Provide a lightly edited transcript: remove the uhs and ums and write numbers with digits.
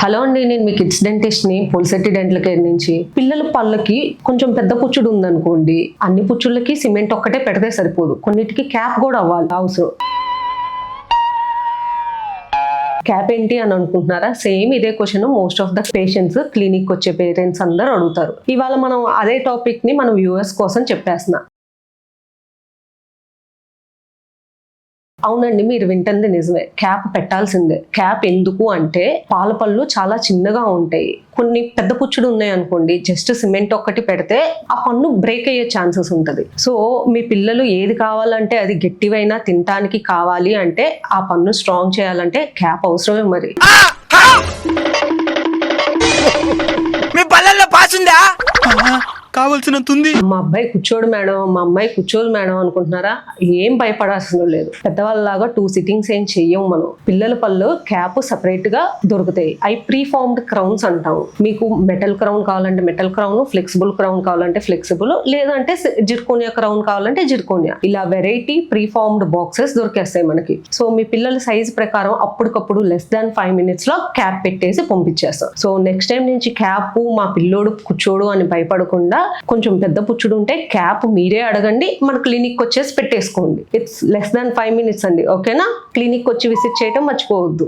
Hello అండి, నేను మీ kids dentist ని పోల్సెట్టి డెంటల్ కేర్ నుంచి. పిల్లల పళ్ళకి కొంచెం పెద్ద పుచ్చుడు ఉందనుకోండి, అన్ని పుచ్చుళ్ళకి సిమెంట్ ఒక్కటే పెడితే సరిపోదు, కొన్నిటికి క్యాప్ కూడా అవ్వాలి అవసరం. క్యాప్ ఏంటి అని అనుకుంటున్నారా? సేమ్ ఇదే question most of the patients, clinic వచ్చే పేరెంట్స్ అందరూ అడుగుతారు. ఇవాళ మనం అదే టాపిక్ ని మనం వ్యూవర్స్ కోసం చెప్పేస్తున్నా. అవునండి, మీరు వింటుంది నిజమే. క్యాప్ పెట్టాల్సిందే. క్యాప్ ఎందుకు అంటే పాల పళ్ళు చాలా చిన్నగా ఉంటాయి. కొన్ని పెద్ద పుచ్చుడు ఉన్నాయి అనుకోండి, జస్ట్ సిమెంట్ ఒక్కటి పెడితే ఆ పన్ను బ్రేక్ అయ్యే ఛాన్సెస్ ఉంటుంది. సో మీ పిల్లలు ఏది కావాలంటే అది గట్టివైనా తినడానికి కావాలి అంటే, ఆ పన్ను స్ట్రాంగ్ చేయాలంటే క్యాప్ అవసరమే మరి. మీ పల్లెల్లో పాసిందా కావాల్సినంతుంది. మా అబ్బాయి కూర్చోడు మేడం, మా అమ్మాయి కూర్చోదు మేడం అనుకుంటున్నారా? ఏం భయపడాల్సిన లేదు. పెద్దవాళ్ళలాగా 2 సిట్టింగ్స్ ఏం చెయ్యం మనం. పిల్లల పళ్ళు క్యాప్ సపరేట్ గా దొరుకుతాయి. అవి ప్రీ ఫార్మ్డ్ క్రౌన్స్ అంటాం. మీకు మెటల్ క్రౌన్ కావాలంటే మెటల్ క్రౌన్, ఫ్లెక్సిబుల్ క్రౌన్ కావాలంటే ఫ్లెక్సిబుల్, లేదంటే జిర్కోనియా క్రౌన్ కావాలంటే జిర్కోనియా. ఇలా వెరైటీ ప్రీ ఫార్మ్డ్ బాక్సెస్ దొరికేస్తాయి మనకి. సో మీ పిల్లల సైజ్ ప్రకారం అప్పటికప్పుడు లెస్ దాన్ 5 minutes లో క్యాప్ పెట్టేసి పంపించేస్తాం. సో నెక్స్ట్ టైం నుంచి క్యాప్ మా పిల్లోడు కూర్చోడు అని భయపడకుండా, కొంచెం పెద్ద పుచ్చుడు ఉంటే క్యాప్ మీరే అడగండి, మన క్లినిక్ వచ్చేసి పెట్టేసుకోండి. ఇట్స్ లెస్ దాన్ 5 minutes అండి. ఓకేనా? క్లినిక్ వచ్చి విజిట్ చేయడం మర్చిపోవద్దు.